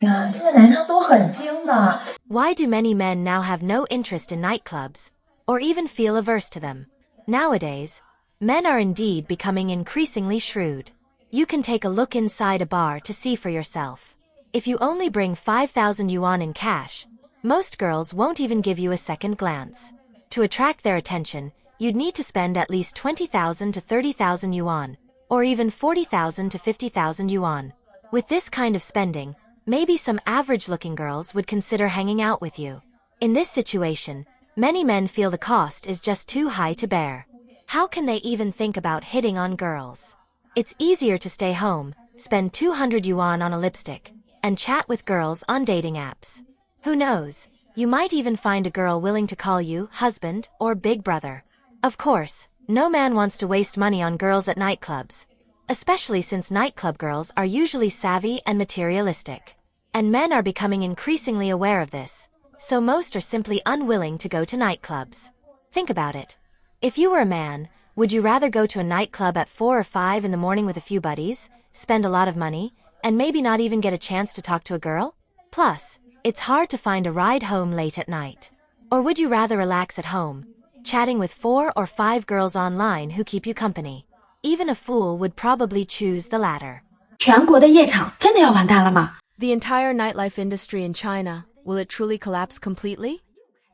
啊，现在男生都很精的。Why do many men now have no interest in nightclubs, or even feel averse to them? Nowadays, men are indeed becoming increasingly shrewd. You can take a look inside a bar to see for yourself. If you only bring 5,000 yuan in cash, most girls won't even give you a second glance. To attract their attention, you'd need to spend at least 20,000 to 30,000 yuan, or even 40,000 to 50,000 yuan. With this kind of spending, maybe some average-looking girls would consider hanging out with you. In this situation, many men feel the cost is just too high to bear. How can they even think about hitting on girls? It's easier to stay home, spend 200 yuan on a lipstick, and chat with girls on dating apps. Who knows, you might even find a girl willing to call you husband or big brother. Of course, no man wants to waste money on girls at nightclubs, especially since nightclub girls are usually savvy and materialistic. And men are becoming increasingly aware of this, so most are simply unwilling to go to nightclubs. Think about it. If you were a man, would you rather go to a nightclub at 4 or 5 in the morning with a few buddies, spend a lot of money, and maybe not even get a chance to talk to a girl? Plus, it's hard to find a ride home late at night. Or would you rather relax at home, chatting with 4 or 5 girls online who keep you company? Even a fool would probably choose the latter. 全国的夜场真的要完蛋了吗？ The entire nightlife industry in China, will it truly collapse completely?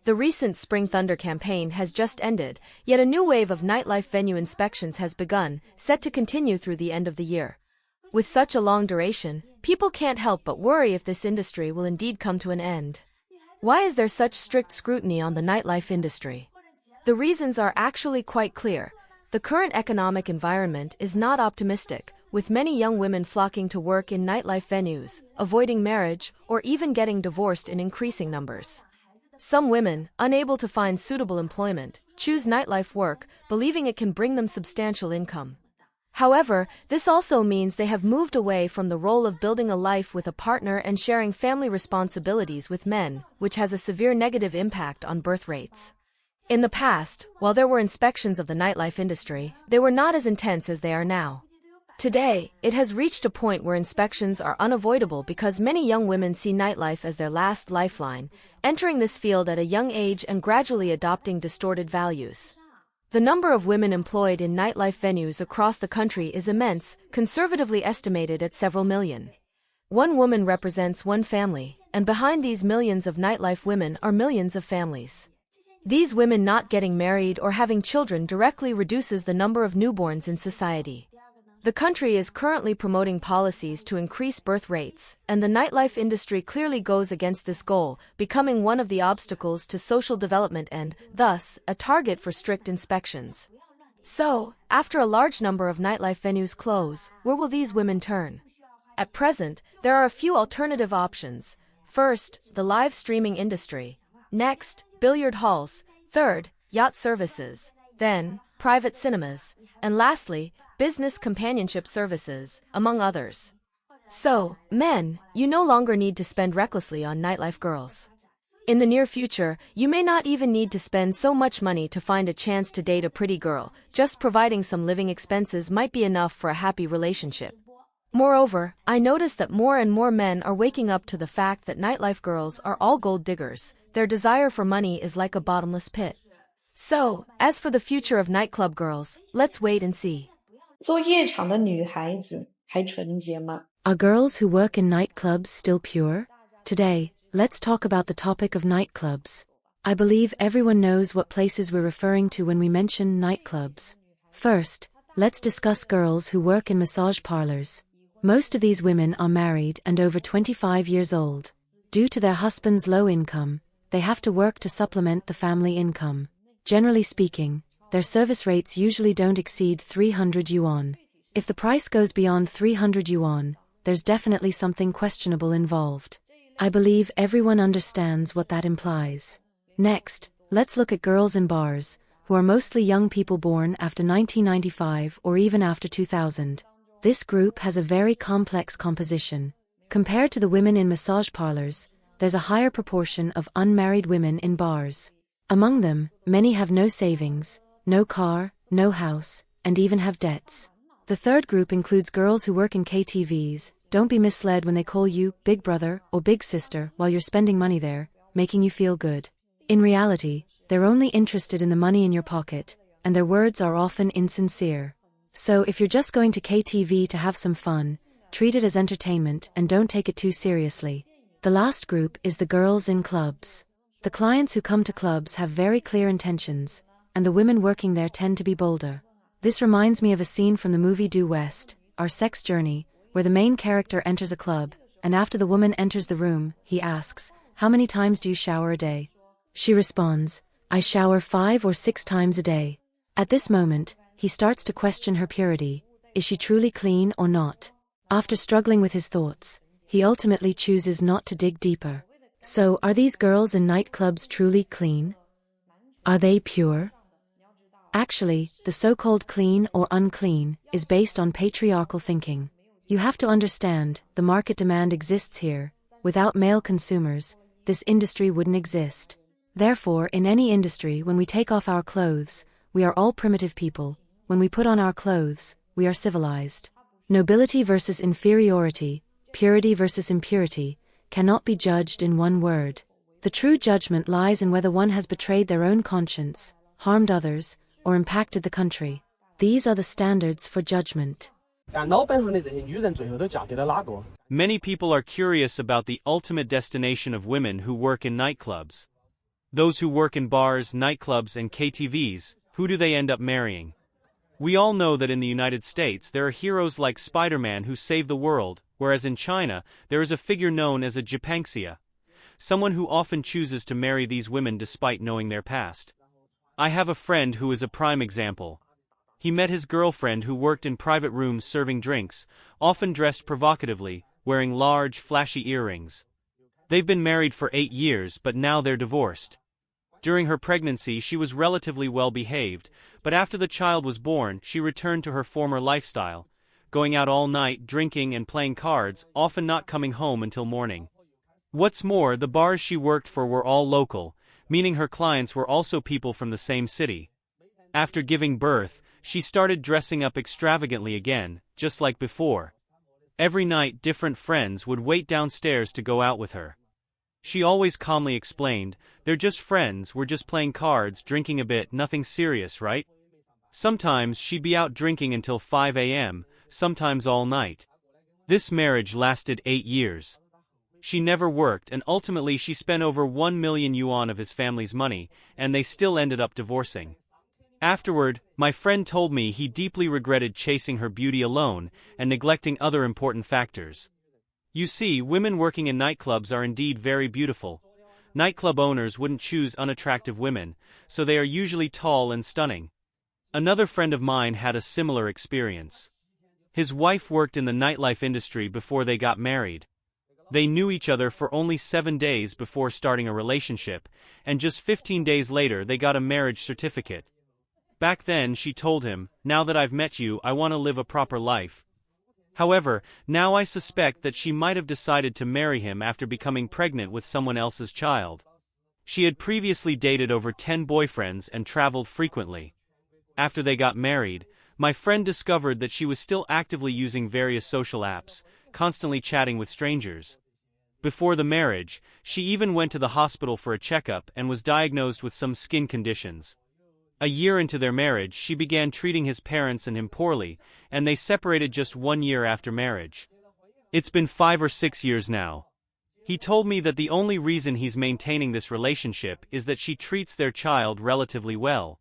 The recent Spring Thunder campaign has just ended, yet a new wave of nightlife venue inspections has begun, set to continue through the end of the year. With such a long duration, people can't help but worry if this industry will indeed come to an end. Why is there such strict scrutiny on the nightlife industry? The reasons are actually quite clear. The current economic environment is not optimistic, with many young women flocking to work in nightlife venues, avoiding marriage, or even getting divorced in increasing numbers. Some women, unable to find suitable employment, choose nightlife work, believing it can bring them substantial income. However, this also means they have moved away from the role of building a life with a partner and sharing family responsibilities with men, which has a severe negative impact on birth rates. In the past, while there were inspections of the nightlife industry, they were not as intense as they are now. Today, it has reached a point where inspections are unavoidable because many young women see nightlife as their last lifeline, entering this field at a young age and gradually adopting distorted values. The number of women employed in nightlife venues across the country is immense, conservatively estimated at several million. One woman represents one family, and behind these millions of nightlife women are millions of families. These women not getting married or having children directly reduces the number of newborns in society. The country is currently promoting policies to increase birth rates, and the nightlife industry clearly goes against this goal, becoming one of the obstacles to social development and, thus, a target for strict inspections. So, after a large number of nightlife venues close, where will these women turn? At present, there are a few alternative options. First, the live streaming industry. Next, billiard halls. Third, yacht services. Then, private cinemas. And lastly, business companionship services, among others. So, men, you no longer need to spend recklessly on nightlife girls. In the near future, you may not even need to spend so much money to find a chance to date a pretty girl, just providing some living expenses might be enough for a happy relationship. Moreover, I notice that more and more men are waking up to the fact that nightlife girls are all gold diggers. Their desire for money is like a bottomless pit. So, as for the future of nightclub girls, let's wait and see. 做夜场的女孩子还纯洁吗？ Are girls who work in nightclubs still pure? Today, let's talk about the topic of nightclubs. I believe everyone knows what places we're referring to when we mention nightclubs. First, let's discuss girls who work in massage parlors. Most of these women are married and over 25 years old. Due to their husband's low income, they have to work to supplement the family income. Generally speaking, their service rates usually don't exceed 300 yuan. If the price goes beyond 300 yuan, there's definitely something questionable involved. I believe everyone understands what that implies. Next, let's look at girls in bars, who are mostly young people born after 1995 or even after 2000. This group has a very complex composition. Compared to the women in massage parlors, there's a higher proportion of unmarried women in bars. Among them, many have no savings, no car, no house, and even have debts. The third group includes girls who work in KTVs, Don't be misled when they call you big brother or big sister while you're spending money there, making you feel good. In reality, they're only interested in the money in your pocket, and their words are often insincere. So if you're just going to KTV to have some fun, treat it as entertainment and don't take it too seriously. The last group is the girls in clubs. The clients who come to clubs have very clear intentions, and the women working there tend to be bolder. This reminds me of a scene from the movie Due West, Our Sex Journey, where the main character enters a club, and after the woman enters the room, he asks, "How many times do you shower a day?" She responds, "I shower 5 or 6 times a day." At this moment, he starts to question her purity. Is she truly clean or not? After struggling with his thoughts, he ultimately chooses not to dig deeper. So, are these girls in nightclubs truly clean? Are they pure? Actually, the so-called clean or unclean is based on patriarchal thinking. You have to understand, the market demand exists here. Without male consumers, this industry wouldn't exist. Therefore, in any industry, when we take off our clothes, we are all primitive people. When we put on our clothes, we are civilized. Nobility versus inferiority, purity versus impurity, cannot be judged in one word. The true judgment lies in whether one has betrayed their own conscience, harmed others, or impacted the country. These are the standards for judgment. Many people are curious about the ultimate destination of women who work in nightclubs. Those who work in bars, nightclubs, and KTVs, who do they end up marrying? We all know that in the United States there are heroes like Spider-Man who save the world, whereas in China, there is a figure known as a jipanxia, someone who often chooses to marry these women despite knowing their past. I have a friend who is a prime example. He met his girlfriend who worked in private rooms serving drinks, often dressed provocatively, wearing large, flashy earrings. They've been married for 8 years, but now they're divorced. During her pregnancy, she was relatively well behaved, but after the child was born, she returned to her former lifestyle, going out all night, drinking and playing cards, often not coming home until morning. What's more, the bars she worked for were all local, meaning her clients were also people from the same city. After giving birth, she started dressing up extravagantly again, just like before. Every night, different friends would wait downstairs to go out with her. She always calmly explained, "They're just friends, we're just playing cards, drinking a bit, nothing serious, right?" Sometimes she'd be out drinking until 5 a.m., sometimes all night. This marriage lasted 8 years. She never worked, and ultimately she spent over 1 million yuan of his family's money, and they still ended up divorcing. Afterward, my friend told me he deeply regretted chasing her beauty alone and neglecting other important factors. You see, women working in nightclubs are indeed very beautiful. Nightclub owners wouldn't choose unattractive women, so they are usually tall and stunning. Another friend of mine had a similar experience. His wife worked in the nightlife industry before they got married. They knew each other for only 7 days before starting a relationship, and just 15 days later they got a marriage certificate. Back then she told him, "Now that I've met you, I want to live a proper life." However, now I suspect that she might have decided to marry him after becoming pregnant with someone else's child. She had previously dated over 10 boyfriends and traveled frequently. After they got married, my friend discovered that she was still actively using various social apps, constantly chatting with strangers. Before the marriage, she even went to the hospital for a checkup and was diagnosed with some skin conditions. A year into their marriage, she began treating his parents and him poorly, and they separated just 1 year after marriage. It's been 5 or 6 years now. He told me that the only reason he's maintaining this relationship is that she treats their child relatively well.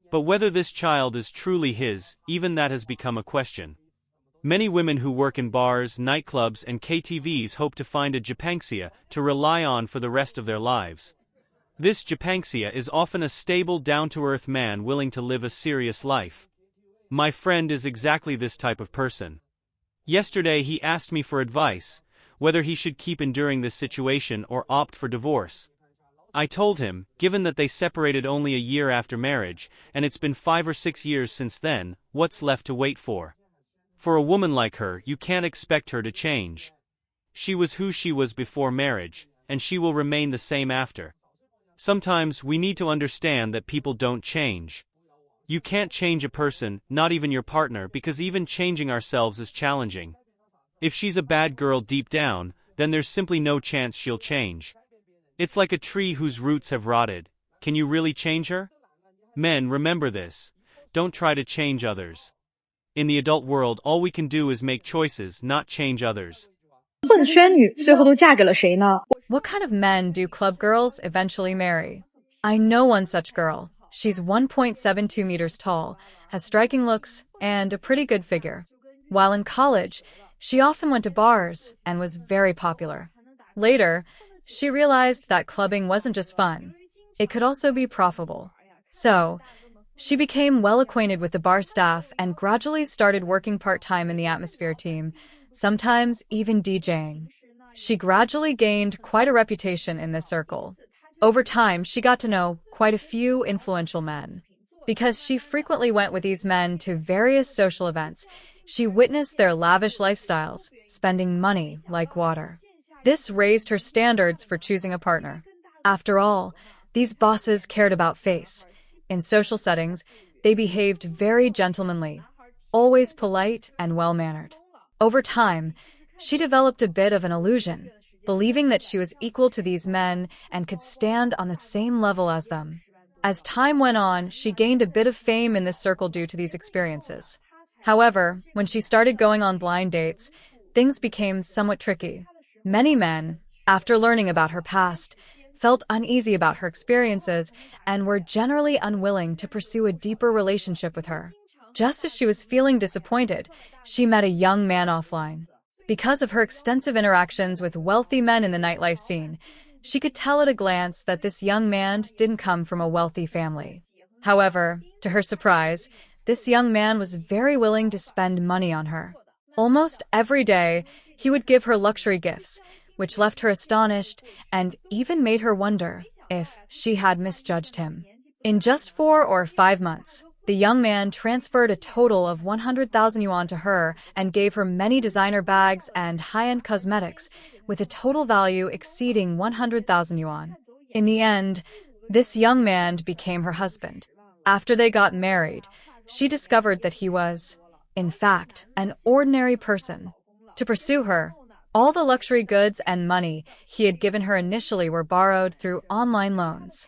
But whether this child is truly his, even that has become a question. Many women who work in bars, nightclubs, and KTVs hope to find a jipanxia to rely on for the rest of their lives. This jipanxia is often a stable, down-to-earth man willing to live a serious life. My friend is exactly this type of person. Yesterday he asked me for advice, whether he should keep enduring this situation or opt for divorce. I told him, given that they separated only a year after marriage, and it's been 5 or 6 years since then, what's left to wait for? For a woman like her, you can't expect her to change. She was who she was before marriage, and she will remain the same after. Sometimes we need to understand that people don't change. You can't change a person, not even your partner, because even changing ourselves is challenging. If she's a bad girl deep down, then there's simply no chance she'll change. It's like a tree whose roots have rotted. Can you really change her? Men, remember this. Don't try to change others. In the adult world, all we can do is make choices, not change others. 混圈女最后都嫁给了谁呢？ What kind of men do club girls eventually marry? I know one such girl. She's 1.72 meters tall, has striking looks, and a pretty good figure. While in college, she often went to bars and was very popular. Later, she realized that clubbing wasn't just fun. It could also be profitable. So, she became well acquainted with the bar staff and gradually started working part-time in the atmosphere team, sometimes even DJing. She gradually gained quite a reputation in this circle. Over time, she got to know quite a few influential men. Because she frequently went with these men to various social events, she witnessed their lavish lifestyles, spending money like water. This raised her standards for choosing a partner. After all, these bosses cared about face. In social settings, they behaved very gentlemanly, always polite and well-mannered. Over time, she developed a bit of an illusion, believing that she was equal to these men and could stand on the same level as them. As time went on, she gained a bit of fame in this circle due to these experiences. However, when she started going on blind dates, things became somewhat tricky. Many men, after learning about her past, felt uneasy about her experiences and were generally unwilling to pursue a deeper relationship with her. Just as she was feeling disappointed, she met a young man offline. Because of her extensive interactions with wealthy men in the nightlife scene, she could tell at a glance that this young man didn't come from a wealthy family. However, to her surprise, this young man was very willing to spend money on her. Almost every day, he would give her luxury gifts, which left her astonished and even made her wonder if she had misjudged him. In just 4 or 5 months, the young man transferred a total of 100,000 yuan to her and gave her many designer bags and high-end cosmetics, with a total value exceeding 100,000 yuan. In the end, this young man became her husband. After they got married, she discovered that he was, in fact, an ordinary person. To pursue her, all the luxury goods and money he had given her initially were borrowed through online loans.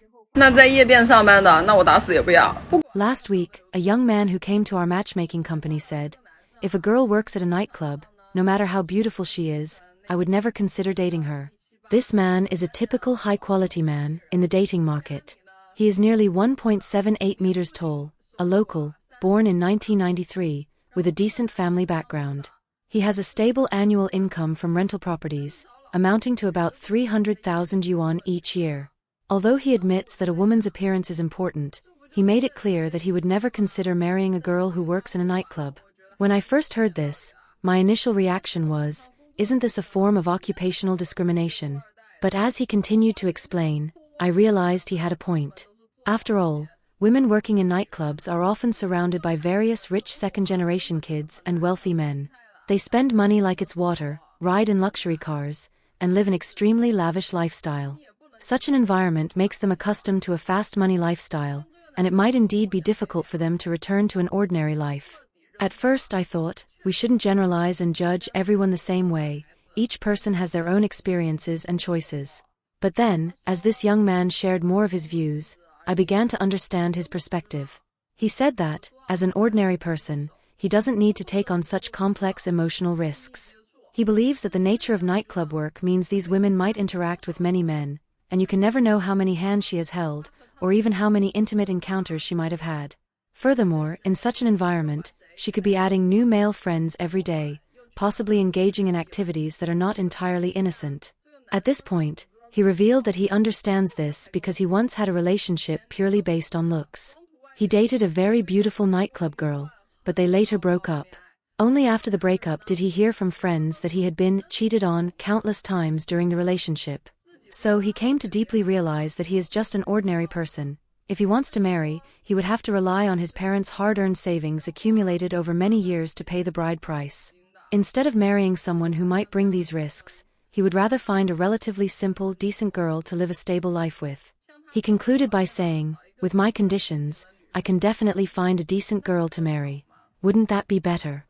Last week, a young man who came to our matchmaking company said, "If a girl works at a nightclub, no matter how beautiful she is, I would never consider dating her." This man is a typical high-quality man in the dating market. He is nearly 1.78 meters tall, a local, born in 1993, with a decent family background. He has a stable annual income from rental properties, amounting to about 300,000 yuan each year. Although he admits that a woman's appearance is important, he made it clear that he would never consider marrying a girl who works in a nightclub. When I first heard this, my initial reaction was, isn't this a form of occupational discrimination? But as he continued to explain, I realized he had a point. After all, women working in nightclubs are often surrounded by various rich second-generation kids and wealthy men. They spend money like it's water, ride in luxury cars, and live an extremely lavish lifestyle. Such an environment makes them accustomed to a fast money lifestyle, and it might indeed be difficult for them to return to an ordinary life. At first I thought, we shouldn't generalize and judge everyone the same way. Each person has their own experiences and choices. But then, as this young man shared more of his views, I began to understand his perspective. He said that, as an ordinary person, he doesn't need to take on such complex emotional risks. He believes that the nature of nightclub work means these women might interact with many men, and you can never know how many hands she has held, or even how many intimate encounters she might have had. Furthermore, in such an environment, she could be adding new male friends every day, possibly engaging in activities that are not entirely innocent. At this point, he revealed that he understands this because he once had a relationship purely based on looks. He dated a very beautiful nightclub girl, but they later broke up. Only after the breakup did he hear from friends that he had been cheated on countless times during the relationship. So he came to deeply realize that he is just an ordinary person. If he wants to marry, he would have to rely on his parents' hard-earned savings accumulated over many years to pay the bride price. Instead of marrying someone who might bring these risks, he would rather find a relatively simple, decent girl to live a stable life with. He concluded by saying, "With my conditions, I can definitely find a decent girl to marry. Wouldn't that be better?"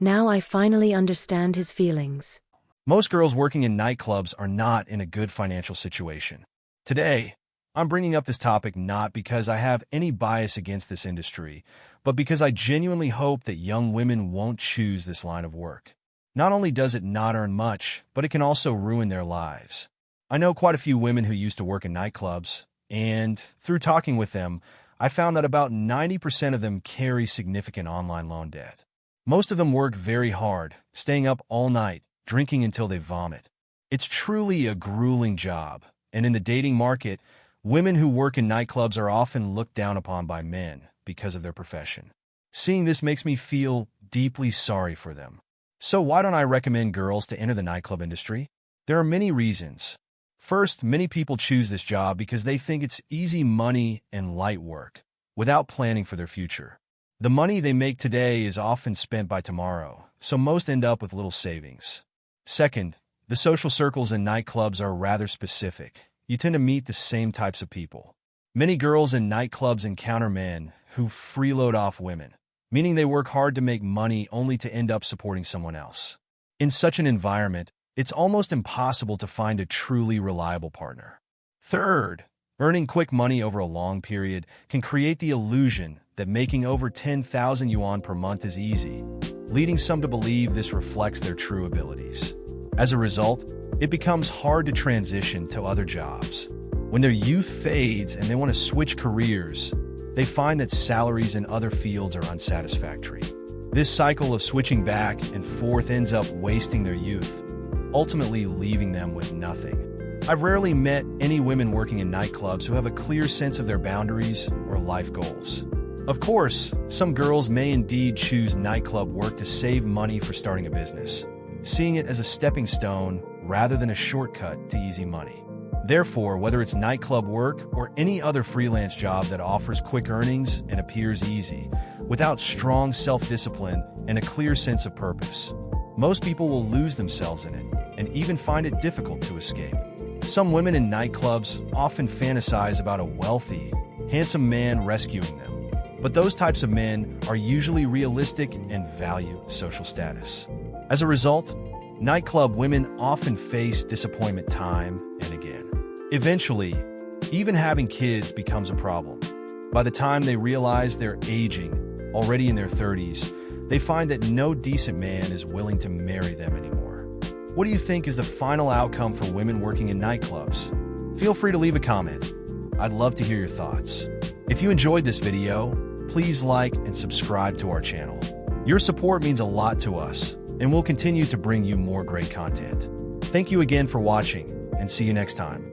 Now I finally understand his feelings. Most girls working in nightclubs are not in a good financial situation. Today, I'm bringing up this topic not because I have any bias against this industry, but because I genuinely hope that young women won't choose this line of work. Not only does it not earn much, but it can also ruin their lives. I know quite a few women who used to work in nightclubs, and through talking with them, I found that about 90% of them carry significant online loan debt. Most of them work very hard, staying up all night, drinking until they vomit. It's truly a grueling job, and in the dating market, women who work in nightclubs are often looked down upon by men because of their profession. Seeing this makes me feel deeply sorry for them. So why don't I recommend girls to enter the nightclub industry? There are many reasons. First, many people choose this job because they think it's easy money and light work, without planning for their future. The money they make today is often spent by tomorrow, so most end up with little savings. Second, the social circles in nightclubs are rather specific. You tend to meet the same types of people. Many girls in nightclubs encounter men who freeload off women, meaning they work hard to make money only to end up supporting someone else. In such an environment, it's almost impossible to find a truly reliable partner. Third, earning quick money over a long period can create the illusion that making over 10,000 yuan per month is easy, leading some to believe this reflects their true abilities. As a result, it becomes hard to transition to other jobs. When their youth fades and they want to switch careers, they find that salaries in other fields are unsatisfactory. This cycle of switching back and forth ends up wasting their youth, ultimately leaving them with nothing. I've rarely met any women working in nightclubs who have a clear sense of their boundaries or life goals. Of course, some girls may indeed choose nightclub work to save money for starting a business, seeing it as a stepping stone rather than a shortcut to easy money. Therefore, whether it's nightclub work or any other freelance job that offers quick earnings and appears easy, without strong self-discipline and a clear sense of purpose, most people will lose themselves in it and even find it difficult to escape. Some women in nightclubs often fantasize about a wealthy, handsome man rescuing them, but those types of men are usually realistic and value social status. As a result, nightclub women often face disappointment time and again. Eventually, even having kids becomes a problem. By the time they realize they're aging, already in their 30s, they find that no decent man is willing to marry them anymore. What do you think is the final outcome for women working in nightclubs? Feel free to leave a comment. I'd love to hear your thoughts. If you enjoyed this video, please like and subscribe to our channel. Your support means a lot to us, and we'll continue to bring you more great content. Thank you again for watching, and see you next time.